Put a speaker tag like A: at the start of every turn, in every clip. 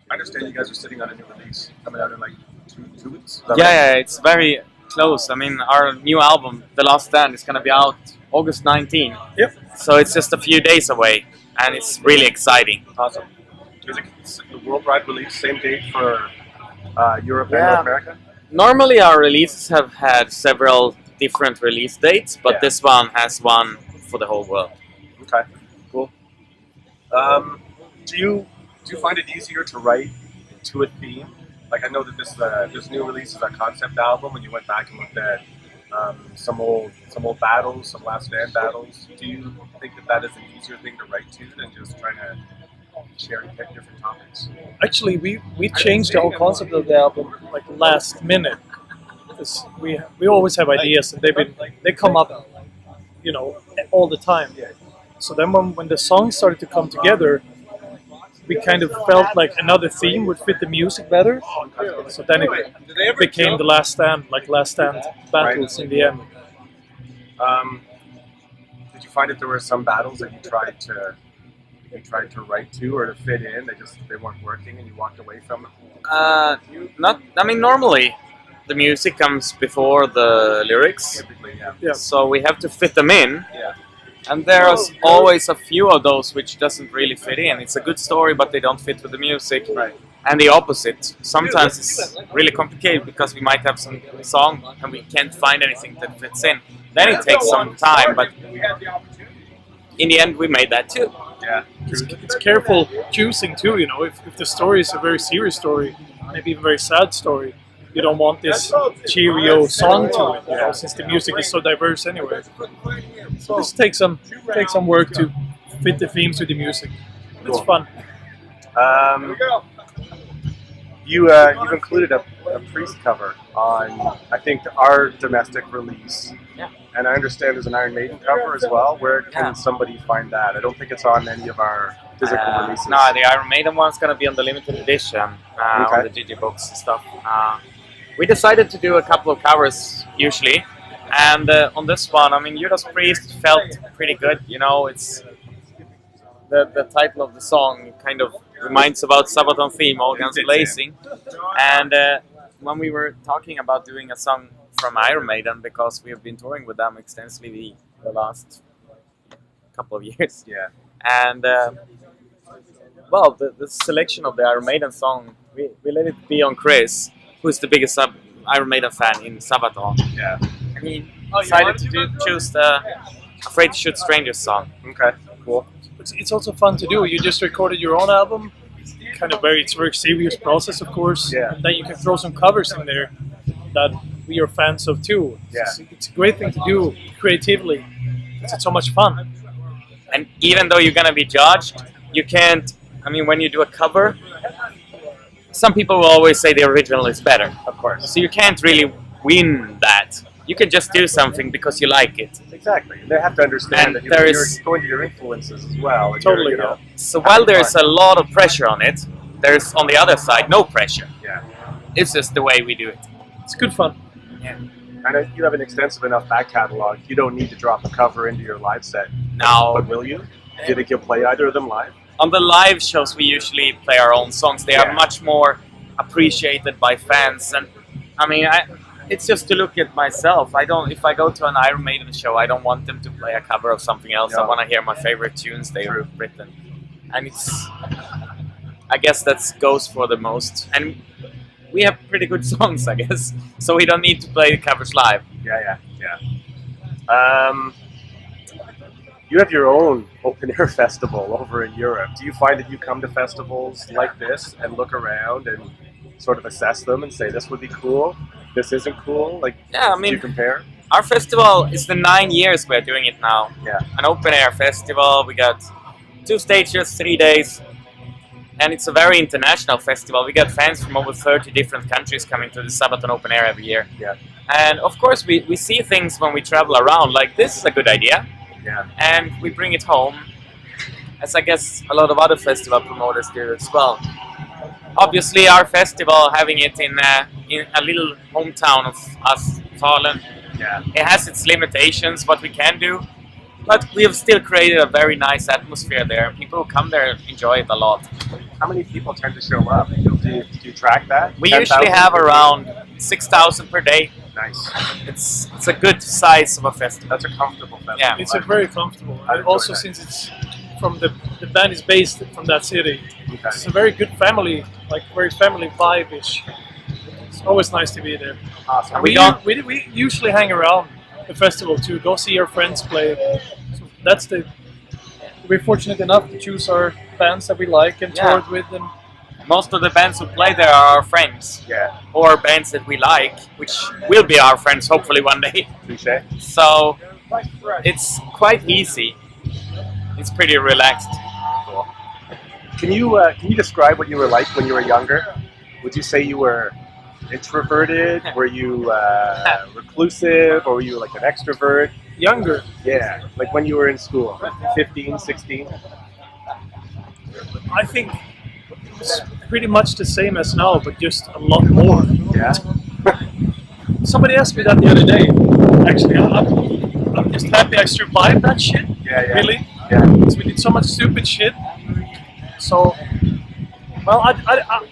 A: I understand you guys are sitting on a new release coming out in like two weeks. Is
B: Yeah,
A: that right?
B: yeah, it's very close. I mean, our new album, The Last Stand, is gonna be out August 19.
C: Yep.
B: So it's just a few days away, and it's really exciting.
A: Awesome. Is it the worldwide release same date for Europe and
B: Yeah.
A: North America?
B: Normally, our releases have had several different release dates, but
A: Yeah.
B: this one has one for the whole world.
A: Okay, cool. Do you find it easier to write to a theme? Like I know that this new release is a concept album, and you went back and looked at some old battles, some Last Stand battles. Do you think that is an easier thing to write to than just trying to cherry pick different topics?
C: Actually, we changed the whole concept of the album like last minute. 'Cause we always have ideas, and they come up, all the time. So then when the songs started to come together, we kind of felt like another theme would fit the music better. So then it became the Last Stand, like Last Stand battles in the end.
A: Did you find that there were some battles that you tried to write to or to fit in? They weren't working, and you walked away from them.
B: Normally the music comes before the lyrics,
A: Typically, yeah.
C: Yeah.
B: so we have to fit them in.
A: Yeah.
B: And there's always a few of those which doesn't really fit in. It's a good story, but they don't fit with the music.
A: Right.
B: And the opposite. Sometimes it's really complicated because we might have some song and we can't find anything that fits in. Then it takes some time, but in the end we made that too.
A: Yeah.
C: It's careful choosing too. If the story is a very serious story, maybe even very sad story, you don't want this cheerio song to it. Since the music is so diverse anyway. So this takes some work to fit the themes with the music. It's fun.
A: You've included a Priest cover on, I think, our domestic release.
B: Yeah.
A: And I understand there's an Iron Maiden cover as well. Where can
B: Yeah.
A: somebody find that? I don't think it's on any of our physical releases.
B: No, the Iron Maiden one's gonna be on the limited edition
A: Okay.
B: on the digibooks and stuff. We decided to do a couple of covers usually, and on this one, Judas Priest felt pretty good. It's the title of the song kind of reminds about Sabaton theme, All Guns Blazing, and when we were talking about doing a song from Iron Maiden, because we have been touring with them extensively the last couple of years.
A: Yeah.
B: And the selection of the Iron Maiden song, we let it be on Chris, who's the biggest Iron Maiden fan in Sabaton.
A: Yeah.
B: And he decided to choose the Afraid to Shoot Strangers song.
A: Okay. Cool.
C: It's also fun to do. You just recorded your own album. It's a very serious process, of course.
A: Yeah.
C: And then you can throw some covers in there that we are fans of too.
A: Yeah.
C: It's a great thing to do creatively. It's so much fun.
B: And even though you're gonna be judged, you can't. When you do a cover, some people will always say the original is better.
A: Of course.
B: So you can't really win that. You can just do something because you like it.
A: Exactly. They have to understand
B: And
A: that
B: there
A: you're
B: is-
A: going to your influences as well. and
C: Totally,
A: you're,
B: So while there's a lot of pressure on it, there's on the other side no pressure.
A: Yeah.
B: It's just the way we do it.
C: It's good fun.
A: And you have an extensive enough back catalog. You don't need to drop a cover into your live set.
B: Now,
A: But will you? Do you think you'll play either of them live?
B: on the live shows, we usually play our own songs. They
A: Yeah.
B: are much more appreciated by fans. And it's just to look at myself. If I go to an Iron Maiden show, I don't want them to play a cover of something else. I
A: No.
B: want to hear my favorite tunes they've
A: True.
B: written. And I guess that goes for the most. And we have pretty good songs, I guess. So we don't need to play the covers live.
A: Yeah. You have your own open air festival over in Europe. Do you find that you come to festivals like this and look around and sort of assess them and say this would be cool, this isn't cool?
B: Yeah,
A: do you compare?
B: Our festival is the 9 years we're doing it now.
A: Yeah.
B: An open air festival. We got 2 stages, 3 days. And it's a very international festival. We got fans from over 30 different countries coming to the Sabaton Open Air every year.
A: Yeah.
B: And of course we see things when we travel around, like this is a good idea.
A: Yeah.
B: And we bring it home, as I guess a lot of other festival promoters do as well. Obviously our festival, having it in a little hometown of us, Falun,
A: Yeah.
B: it has its limitations, what we can do. But we have still created a very nice atmosphere there. People who come there enjoy it a lot.
A: How many people tend to show up? Do you track that?
B: We
A: 10,000?
B: usually have around 6,000 per day.
A: Nice.
B: It's a good size of a festival.
A: That's a comfortable festival.
B: Yeah.
C: It's a very comfortable.
A: I
C: And
A: enjoy
C: also
A: that.
C: since it's from the band is based from that city,
A: Okay.
C: it's a very good family, like very family vibe-ish. It's always nice to be there.
A: Awesome.
B: And
C: We,
B: we
C: we usually hang around the festival to go see our friends play. So that's the. We're fortunate enough to choose our bands that we like and
B: Yeah.
C: tour with, and
B: Most of the bands who play there are our friends
A: Yeah.
B: or bands that we like, which will be our friends hopefully one day.
A: Touche.
B: So it's quite easy. It's pretty relaxed.
A: Cool. Can you describe what you were like when you were younger? Would you say you were introverted? Were you reclusive? Or were you like an extrovert?
C: younger.
A: Yeah. Like when you were in school, 15, 16?
C: I think it's pretty much the same as now, but just a lot more.
A: Yeah.
C: Somebody asked me that the other day. Actually, I'm just happy I survived that shit.
A: Yeah, yeah.
C: Really,
A: Yeah.
C: because we did so much stupid shit. So, well,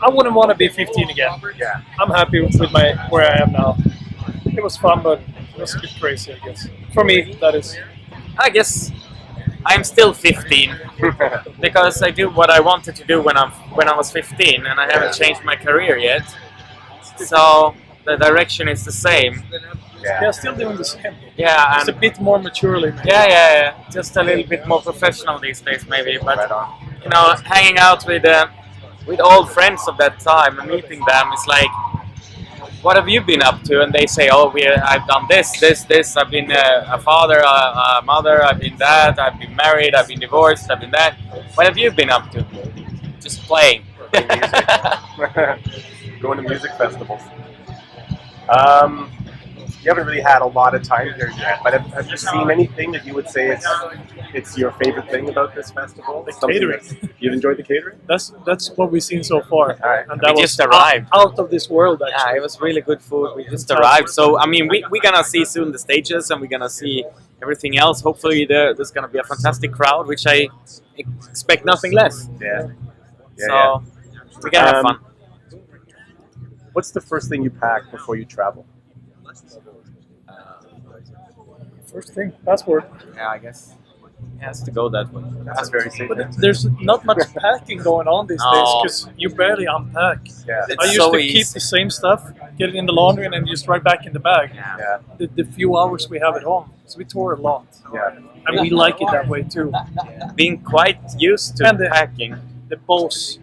C: I wouldn't want to be 15 again.
A: Yeah.
C: I'm happy with my where I am now. It was fun, but it was a bit crazy, I guess. For me, that is.
B: I guess I'm still 15 because I do what I wanted to do when I was 15, and I haven't changed my career yet. So the direction is the same.
C: Yeah, still doing the same.
B: Yeah,
C: Just a
B: and
C: bit more maturely. Maybe.
B: yeah. Just a little bit more professional these days, maybe. But
A: Right on.
B: you know, hanging out with old friends of that time and meeting them is like, what have you been up to? And they say, oh, I've done this. I've been a father, a mother. I've been that. I've been married. I've been divorced. I've been that. What have you been up to? Just playing.
A: Going to music festivals. You haven't really had a lot of time here yet, but have you seen anything that you would say it's your favorite thing about this festival?
C: The
A: Something
C: catering.
A: You've enjoyed the catering?
C: That's what we've seen so far,
A: Alright.
C: and that
B: We
C: was
B: just arrived.
C: out of this world.
B: Yeah,
C: Actually,
B: it was really good food. We just arrived. So, I mean, we're going to see soon the stages and we're going to see everything else. Hopefully there's going to be a fantastic crowd, which I expect nothing less.
A: Yeah.
B: So, we're going to have fun.
A: What's the first thing you pack before you travel?
C: first thing, passport.
B: Yeah, I guess it has to go that way.
A: That's very safe.
C: But there's not much packing going on these days
B: No.
C: because you barely unpack.
A: Yeah.
B: It's
C: I used
B: so
C: to
B: easy.
C: keep the same stuff, get it in the laundry, and then just right back in the bag.
B: Yeah.
A: Yeah.
C: The few hours we have at home, so we tour a lot,
A: Yeah.
C: and we like it that way too.
B: Being quite used to
C: And the-
B: packing,
C: The Bose,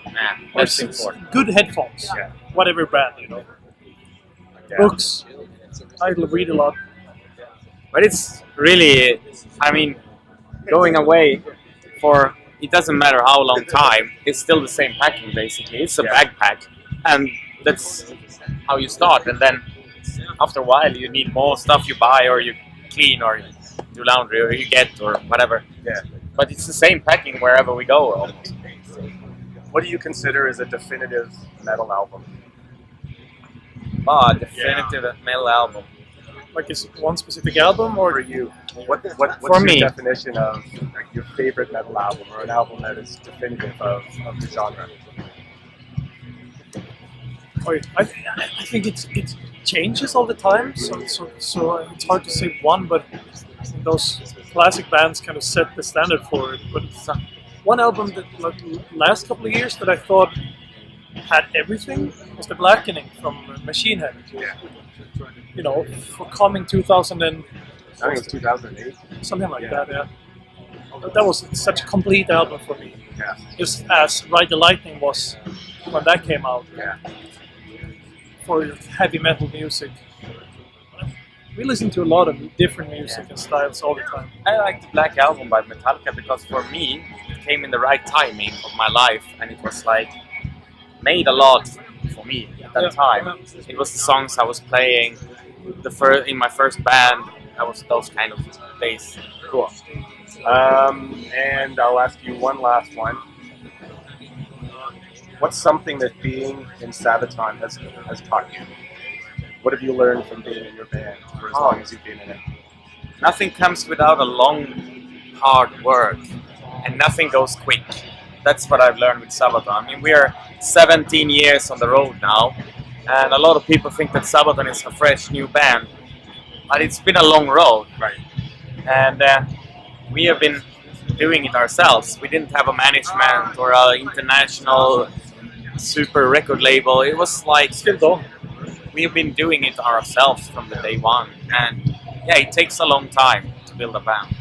B: man,
C: or
B: that's important.
C: good headphones,
A: Yeah.
C: whatever brand, you know.
A: Yeah.
C: Books, I read a lot.
B: But it's really, I mean, going away for, it doesn't matter how long time, it's still the same packing basically. It's a
A: Yeah.
B: backpack, and that's how you start. And then after a while, you need more stuff you buy, or you clean, or you do laundry, or you get, or whatever.
A: Yeah.
B: But it's the same packing wherever we go. Almost.
A: What do you consider as a definitive metal album?
B: Definitive metal album.
C: Like is it one specific album or
A: For you, what's
B: For
A: your
B: me.
A: definition of like, your favorite metal album, or an album that is definitive of the genre?
C: I think it changes all the time, so it's hard to say one, but those classic bands kind of set the standard for it. But one album that like last couple of years that I thought had everything was The Blackening from Machine Head.
A: Yeah.
C: You know, for coming 2000 and
A: I think it was 2008.
C: something like
A: Yeah.
C: that. Yeah, that was such a complete album for me.
A: Yeah.
C: Just as Ride the Lightning was when that came out.
A: Yeah.
C: For heavy metal music. We listen to a lot of different music and styles all the time.
B: I like the Black Album by Metallica because for me, it came in the right timing of my life, and it was like made a lot for me at that time. It was the songs I was playing, in my first band. I was those kind of days.
A: Cool. And I'll ask you one last one. What's something that being in Sabaton has taught you? What have you learned from being in your band for as long as you've been in it?
B: nothing comes without a long, hard work, and nothing goes quick. That's what I've learned with Sabaton. I mean, we are 17 years on the road now, and a lot of people think that Sabaton is a fresh new band, but it's been a long road.
A: Right.
B: And we have been doing it ourselves. We didn't have a management or an international super record label. It was like
C: Still don't.
B: we've been doing it ourselves from the day one, and yeah, it takes a long time to build a band.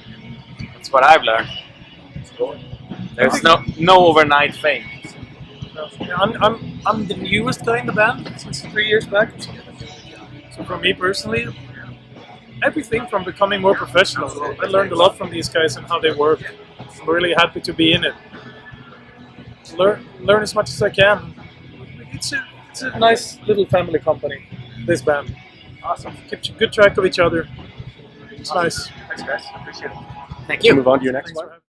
B: That's what I've learned. There's no overnight thing.
C: I'm the newest guy in the band since 3 years back. So for me personally, everything from becoming more professional. I learned a lot from these guys and how they work. I'm really happy to be in it. Learn as much as I can. It's a nice little family company, this band.
A: Awesome.
C: Keep good track of each other. It's nice.
A: Thanks, guys. Appreciate it.
B: Thank
A: Let's
B: you.
A: move on to your next
C: Thanks
A: one.
C: for having me.